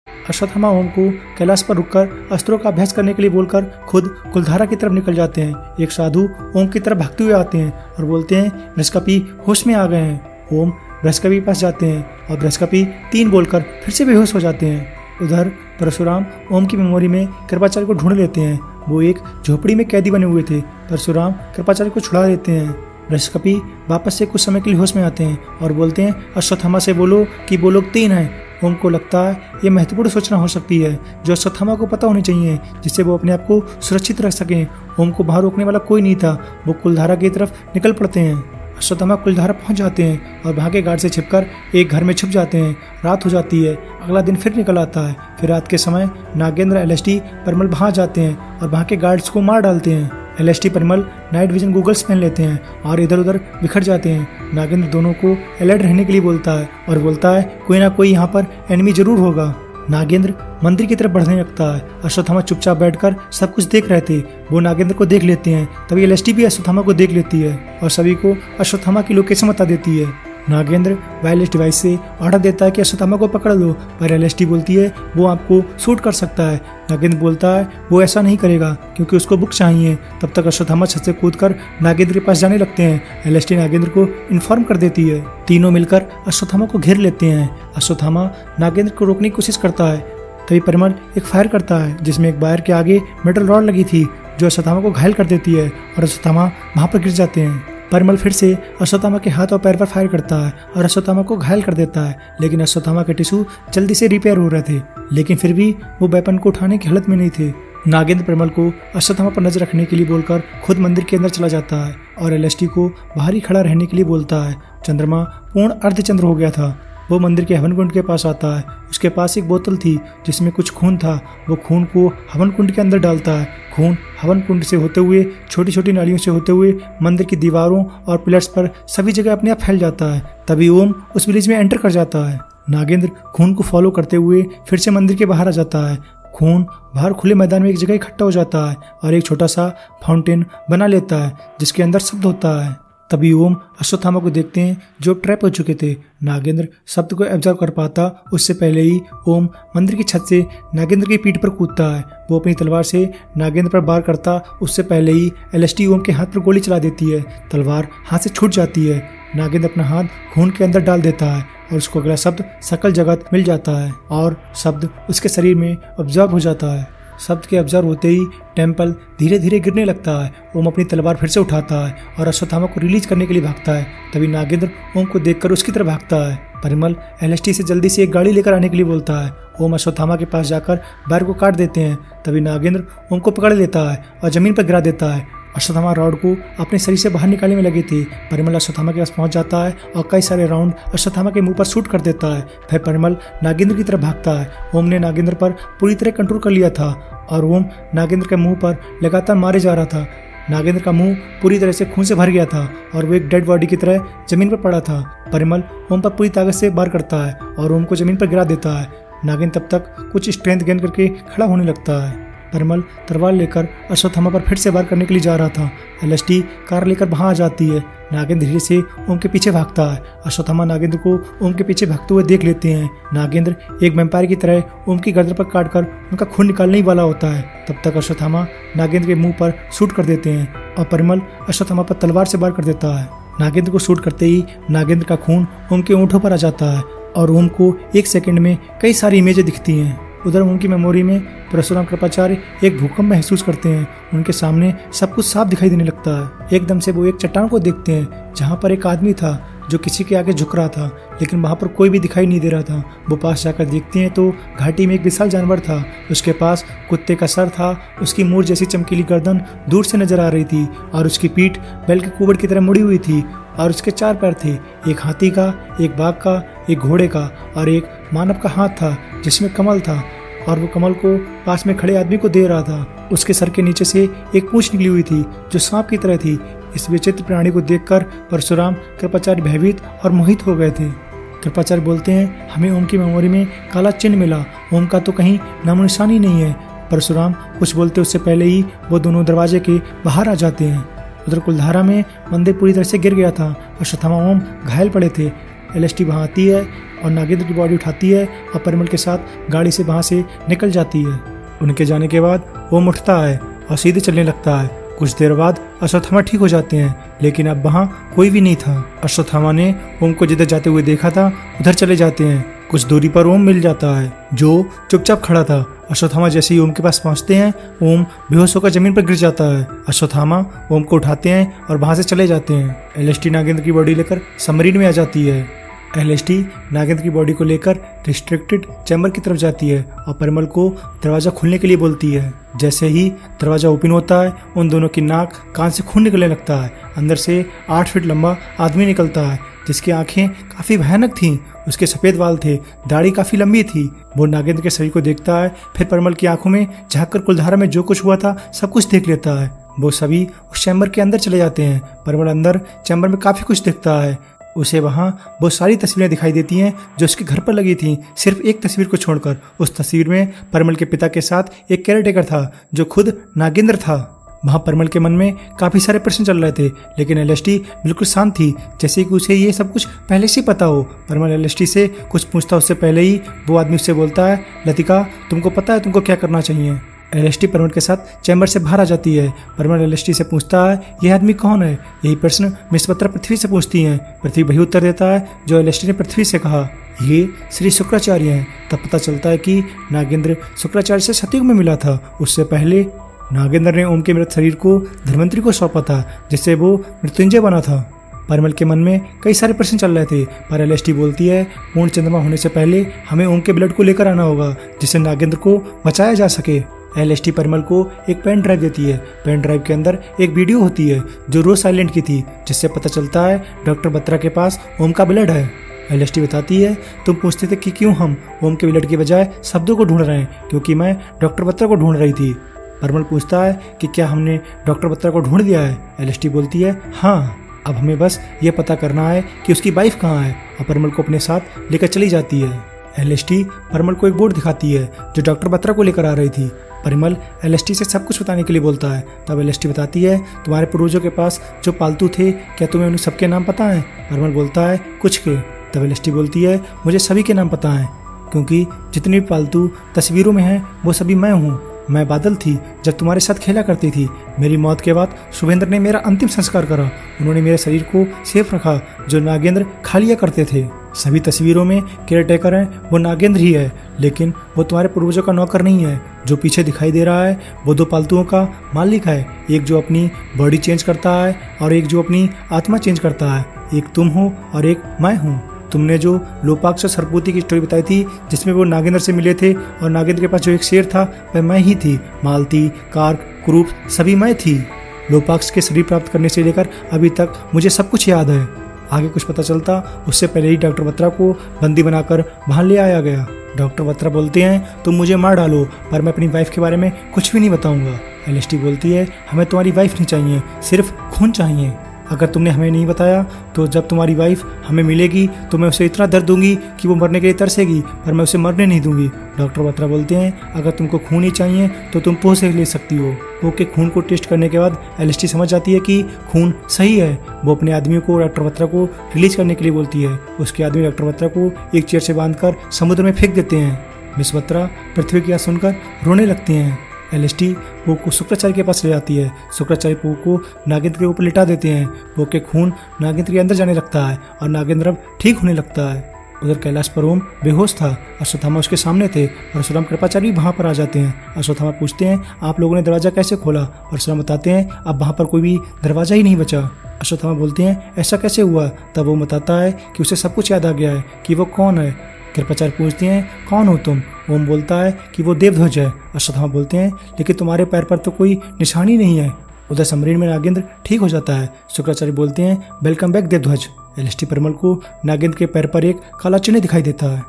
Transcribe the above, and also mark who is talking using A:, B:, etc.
A: अश्वत्थामा ओम को कैलाश पर रुककर अस्त्रों का अभ्यास करने के लिए बोलकर खुद कुलधारा की तरफ निकल जाते हैं। एक साधु ओम की तरफ भागते हुए आते हैं और बोलते हैं, बृहस्पति होश में आ गए हैं। ओम बृहस्पति के पास जाते हैं और बृहस्पति 3 बोलकर फिर से बेहोश हो जाते हैं। उधर परशुराम ओम की मेमोरी में कृपाचार्य को ढूंढ लेते हैं। वो एक झोपड़ी में कैदी बने हुए थे। परशुराम कृपाचार्य को छुड़ा लेते हैं। बृहस्पति वापस से कुछ समय के लिए होश में आते हैं और बोलते हैं, अश्वत्थामा से बोलो कि वो लोग 3 हैं। ओम को लगता है ये महत्वपूर्ण सूचना हो सकती है जो अश्वत्थामा को पता होनी चाहिए, जिससे वो अपने आप को सुरक्षित रख सकें। ओम को बाहर रोकने वाला कोई नहीं था। वो कुलधारा की तरफ निकल पड़ते हैं। अश्वत्थामा कुलधारा पहुंच जाते हैं और वहां के गार्ड से छिपकर एक घर में छुप जाते हैं। रात हो जाती है। अगला दिन फिर निकल आता है। फिर रात के समय नागेंद्र, LSD, परिमल वहां जाते हैं और वहां के गार्ड्स को मार डालते हैं। LSD, Parimal night vision goggles पहन लेते हैं और इधर उधर बिखर जाते हैं। नागेंद्र दोनों को अलर्ट रहने के लिए बोलता है और बोलता है कोई ना कोई यहाँ पर एनिमी जरूर होगा। नागेंद्र मंदिर की तरफ बढ़ने लगता है। अश्वत्थामा चुपचाप बैठकर सब कुछ देख रहे थे। वो नागेंद्र को देख लेते हैं। तभी LSD भी अश्वत्थामा को देख लेती है और सभी को अश्वत्थामा की लोकेशन बता देती है। नागेंद्र वायरलेस डिवाइस से ऑर्डर देता है कि अश्वत्थामा को पकड़ लो, पर LSD बोलती है वो आपको शूट कर सकता है। नागेंद्र बोलता है वो ऐसा नहीं करेगा क्योंकि उसको बुक चाहिए। तब तक अश्वत्थामा छत से कूदकर नागेंद्र के पास जाने लगते हैं। LSD नागेंद्र को इन्फॉर्म कर देती है। तीनों मिलकर अश्वत्थामा को घेर लेते हैं। अश्वत्थामा नागेंद्र को रोकने की कोशिश करता है। तभी परिमल एक फायर करता है जिसमें एक वायर के आगे मेटल रॉड लगी थी जो अश्वत्थामा को घायल कर देती है और अश्वत्थामा वहां पर गिर जाते हैं। परिमल फिर से अश्वत्थामा के हाथ और पैर पर फायर करता है और अश्वत्थामा को घायल कर देता है, लेकिन अश्वत्थामा के टिश्यू जल्दी से रिपेयर हो रहे थे, लेकिन फिर भी वो वेपन को उठाने की हालत में नहीं थे। नागेंद्र परिमल को अश्वत्थामा पर नजर रखने के लिए बोलकर खुद मंदिर के अंदर चला जाता है और LSD को बाहर ही खड़ा रहने के लिए बोलता है। चंद्रमा पूर्ण अर्धचंद्र हो गया था। वो मंदिर के हवन कुंड के पास आता है। उसके पास एक बोतल थी जिसमें कुछ खून था। वो खून को हवन कुंड के अंदर डालता है। खून हवन कुंड से होते हुए छोटी छोटी नालियों से होते हुए मंदिर की दीवारों और पिलर्स पर सभी जगह अपने आप फैल जाता है। तभी ओम उस विलेज में एंटर कर जाता है। नागेंद्र खून को फॉलो करते हुए फिर से मंदिर के बाहर आ जाता है। खून बाहर खुले मैदान में एक जगह इकट्ठा हो जाता है और एक छोटा सा फाउंटेन बना लेता है जिसके अंदर शब्द होता है। तभी ओम अश्वत्थामा को देखते हैं जो ट्रैप हो चुके थे। नागेंद्र शब्द को ऑब्जर्व कर पाता उससे पहले ही ओम मंदिर की छत से नागेंद्र की पीठ पर कूदता है। वो अपनी तलवार से नागेंद्र पर वार करता उससे पहले ही LSD ओम के हाथ पर गोली चला देती है। तलवार हाथ से छूट जाती है। नागेंद्र अपना हाथ खून के अंदर डाल देता है और उसको अगला शब्द सकल जगत मिल जाता है और शब्द उसके शरीर में ऑब्जर्व हो जाता है। शब्द के ऑब्जर्व होते ही टेम्पल धीरे धीरे गिरने लगता है। ओम अपनी तलवार फिर से उठाता है और अश्वत्थामा को रिलीज करने के लिए भागता है। तभी नागेंद्र ओम को देखकर उसकी तरफ भागता है। परिमल LSD से जल्दी से एक गाड़ी लेकर आने के लिए बोलता है। ओम अश्वत्थामा के पास जाकर वायर को काट देते हैं। तभी नागेंद्र ओम को पकड़ लेता है और जमीन पर गिरा देता है। अश्वत्थामा रॉड को अपने शरीर से बाहर निकालने में लगे थे। परिमल अश्वत्थामा के पास पहुंच जाता है और कई सारे राउंड अश्वत्थामा के मुंह पर शूट कर देता है। फिर परिमल नागेंद्र की तरफ भागता है। ओम ने नागेंद्र पर पूरी तरह कंट्रोल कर लिया था और ओम नागेंद्र के मुंह पर लगातार मारे जा रहा था। नागेंद्र का मुंह पूरी तरह से खून से भर गया था और वो एक डेड बॉडी की तरह जमीन पर पड़ा था। परिमल ओम पर पूरी ताकत से वार करता है और ओम को जमीन पर गिरा देता है। नागेंद्र तब तक कुछ स्ट्रेंथ गेन करके खड़ा होने लगता है। परिमल तलवार लेकर अश्वत्थामा पर फिर से वार करने के लिए जा रहा था। LSD कार लेकर वहां आ जाती है। नागेंद्र धीरे से ओम के पीछे भागता है। अश्वत्थामा नागेंद्र को ओम के पीछे भागते हुए देख लेते हैं। नागेंद्र एक वैम्पायर की तरह ओम की गर्दन पर काटकर उनका खून निकालने ही वाला होता है। तब तक अश्वत्थामा नागेंद्र के मुंह पर शूट कर देते हैं और परिमल अश्वत्थामा पर तलवार से वार कर देता है। नागेंद्र को शूट करते ही नागेंद्र का खून ओम के ओंठों पर आ जाता है और ओम को 1 सेकंड में कई सारी इमेजें दिखती हैं। उधर उनकी मेमोरी में परशुराम कृपाचार्य एक भूकंप महसूस करते हैं। उनके सामने सब कुछ साफ दिखाई देने लगता है। एकदम से वो एक चट्टान को देखते हैं जहाँ पर एक आदमी था जो किसी के आगे झुक रहा था, लेकिन वहाँ पर कोई भी दिखाई नहीं दे रहा था। वो पास जाकर देखते हैं तो घाटी में एक विशाल जानवर था। उसके पास कुत्ते का सर था। उसकी मोर जैसी चमकीली गर्दन दूर से नजर आ रही थी और उसकी पीठ बैल के कुबड़ की तरह मुड़ी हुई थी और उसके 4 पैर थे, एक हाथी का, एक बाघ का, एक घोड़े का और एक मानव का हाथ था जिसमें कमल था और वो कमल को पास में खड़े आदमी को दे रहा था। उसके सर के नीचे से एक पूंछ निकली हुई थी जो सांप की तरह थी। इस विचित्र प्राणी को देखकर परशुराम कृपाचार्य भयभीत और मोहित हो गए थे। कृपाचार्य बोलते हैं हमें ओम की मेमोरी में काला चिन्ह मिला। ओम का तो कहीं नामो निशान ही नहीं है। परशुराम कुछ बोलते उससे पहले ही वो दोनों दरवाजे के बाहर आ जाते हैं। उधर कुलधारा में मंदिर पूरी तरह से गिर गया था। अश्वत्थामा ओम घायल पड़े थे। एलएसटी वहाँ आती है और नागेंद्र की बॉडी उठाती है और परिमल के साथ गाड़ी से वहाँ से निकल जाती है। उनके जाने के बाद ओम उठता है और सीधे चलने लगता है। कुछ देर बाद अश्वत्थामा ठीक हो जाते हैं, लेकिन अब वहाँ कोई भी नहीं था। अश्वत्थामा ने ओम को जिधर जाते हुए देखा था उधर चले जाते हैं। कुछ दूरी पर ओम मिल जाता है जो चुपचाप खड़ा था। अश्वत्थामा जैसे ही ओम के पास पहुंचते हैं, ओम बेहोश होकर जमीन पर गिर जाता है। अश्वत्थामा ओम को उठाते हैं और वहां से चले जाते हैं। एलएसटी नागेंद्र की बॉडी लेकर सबमरीन में आ जाती है। एलएसटी नागेंद्र की बॉडी को लेकर रिस्ट्रिक्टेड चैम्बर की तरफ जाती है और परिमल को दरवाजा खोलने के लिए बोलती है। जैसे ही दरवाजा ओपन होता है, उन दोनों की नाक कान से खून निकलने लगता है। अंदर से 8 फीट लंबा आदमी निकलता है जिसकी आंखें काफी भयानक थीं। उसके सफेद बाल थे, दाढ़ी काफी लंबी थी। वो नागेंद्र के शरीर को देखता है, फिर परिमल की आंखों में झांककर कुलधारा में जो कुछ हुआ था सब कुछ देख लेता है। वो सभी उस चैम्बर के अंदर चले जाते हैं। परिमल अंदर चैम्बर में काफी कुछ देखता है। उसे वहाँ बहुत सारी तस्वीरें दिखाई देती हैं जो उसके घर पर लगी थी, सिर्फ एक तस्वीर को छोड़कर। उस तस्वीर में परिमल के पिता के साथ एक केयरटेकर था जो खुद नागेंद्र था। वहाँ परिमल के मन में काफी सारे प्रश्न चल रहे थे, लेकिन एलएसटी बिल्कुल शांत थी, जैसे कि उसे ये सब कुछ पहले से पता हो। परिमल एलएसटी से कुछ पूछता उससे पहले ही वो आदमी उससे बोलता है, लतिका तुमको पता है तुमको क्या करना चाहिए। एलएसटी परिमल के साथ चैम्बर से बाहर आ जाती है। परिमल एलएसटी से पूछता है, यह आदमी कौन है। यही प्रश्न मिस बत्रा पृथ्वी से पूछती हैं। पृथ्वी वही उत्तर देता है जो एलएसटी ने पृथ्वी से कहा, ये श्री शुक्राचार्य हैं। तब पता चलता है कि नागेंद्र शुक्राचार्य से सतयुग में मिला था। उससे पहले नागेंद्र ने ओम के मृत शरीर को धन्वंतरी को सौंपा था, जिससे वो मृत्युंजय बना था। परिमल के मन में कई सारे प्रश्न चल रहे थे, पर एलएसटी बोलती है, पूर्ण चंद्रमा होने से पहले हमें ओम के ब्लड को लेकर आना होगा, जिससे नागेंद्र को बचाया जा सके। एलएसटी परिमल को एक पेन ड्राइव देती है। पेन ड्राइव के अंदर एक वीडियो होती है जो रोज साइलेंट की थी, जिससे पता चलता है डॉक्टर बत्रा के पास ओम का ब्लड है। एलएसटी बताती है, तुम पूछते थे कि क्यों हम ओम के ब्लड के बजाय शब्दों को ढूंढ रहे हैं, क्योंकि मैं डॉक्टर बत्रा को ढूंढ रही थी। परिमल पूछता है कि क्या हमने डॉक्टर बत्रा को ढूंढ लिया है। एलएसटी बोलती है, हाँ, अब हमें बस ये पता करना है कि उसकी वाइफ कहाँ है, और परिमल को अपने साथ लेकर चली जाती है। एलएसटी परिमल को एक बोर्ड दिखाती है जो डॉक्टर बत्रा को लेकर आ रही थी। परिमल एलएसटी से सब कुछ बताने के लिए बोलता है। तब एलएसटी बताती है, तुम्हारे पूर्वजों के पास जो पालतू थे, क्या तुम्हें उन सबके नाम पता है। परिमल बोलता है, कुछ के। तब एलएसटी बोलती है, मुझे सभी के नाम पता है, क्योंकि जितनी भी पालतू तस्वीरों में हैं वो सभी मैं हूँ। मैं बादल थी जब तुम्हारे साथ खेला करती थी। मेरी मौत के बाद शुभेंद्र ने मेरा अंतिम संस्कार करा। उन्होंने मेरे शरीर को सेफ रखा जो नागेंद्र खा लिया करते थे। सभी तस्वीरों में केयरटेकर हैं वो नागेंद्र ही है, लेकिन वो तुम्हारे पूर्वजों का नौकर नहीं है। जो पीछे दिखाई दे रहा है वो 2 पालतुओं का मालिक है, एक जो अपनी बॉडी चेंज करता है और एक जो अपनी आत्मा चेंज करता है। एक तुम हो और एक मैं हूँ। तुमने जो लोपाक्ष सरपूती की स्टोरी बताई थी जिसमें वो नागेंद्र से मिले थे और नागेंद्र के पास जो एक शेर था वह मैं ही थी। मालती, कार्क, क्रूप सभी मैं थी। लोपाक्ष के शरीर प्राप्त करने से लेकर अभी तक मुझे सब कुछ याद है। आगे कुछ पता चलता उससे पहले ही डॉक्टर बत्रा को बंदी बनाकर वहां ले आया गया। डॉक्टर बत्रा बोलते हैं, तुम मुझे मार डालो पर मैं अपनी वाइफ के बारे में कुछ भी नहीं बताऊंगा। एलएसटी बोलती है, हमें तुम्हारी वाइफ नहीं चाहिए, सिर्फ खून चाहिए। अगर तुमने हमें नहीं बताया तो जब तुम्हारी वाइफ हमें मिलेगी तो मैं उसे इतना दर्द दूंगी कि वो मरने के लिए तरसेगी, पर मैं उसे मरने नहीं दूंगी। डॉक्टर बत्रा बोलते हैं, अगर तुमको खून ही चाहिए तो तुम पोह से ले सकती हो। वो के खून को टेस्ट करने के बाद एलएसटी समझ जाती है कि खून सही है। वो अपने आदमियों को डॉक्टर बत्रा को रिलीज करने के लिए बोलती है। उसके आदमी डॉक्टर बत्रा को एक चेयर से बांधकर समुद्र में फेंक देते हैं। मिस बत्रा पृथ्वी की बात सुनकर रोने लगते हैं। एलएसटी पो को शुक्राचार्य के पास ले जाती है। शुक्राचार्य पो को नागेंद्र के ऊपर लिटा देते हैं। पो के खून नागेंद्र के अंदर जाने लगता है और नागेंद्र अब ठीक होने लगता है। उधर कैलाश पर ओम बेहोश था। अश्वत्थामा उसके सामने थे। परशुराम कृपाचार्य भी वहां पर आ जाते हैं। अश्वत्थामा पूछते हैं, आप लोगों ने दरवाजा कैसे खोला। परशुराम बताते हैं, अब वहां पर कोई भी दरवाजा ही नहीं बचा। अश्वत्थामा बोलते हैं, ऐसा कैसे हुआ। तब वो बताता है कि उसे सब कुछ याद आ गया है कि वो कौन है। कृपाचार्य पूछते हैं, कौन हो तुम। ओम बोलता है कि वो देवध्वज है। अश्वत्थामा बोलते हैं, लेकिन तुम्हारे पैर पर तो कोई निशानी नहीं है। उधर सबमरीन में नागेंद्र ठीक हो जाता है। शुक्राचार्य बोलते हैं, वेलकम बैक देवध्वज। एलएसटी परिमल को नागेंद्र के पैर पर एक काला चिन्ह दिखाई देता है।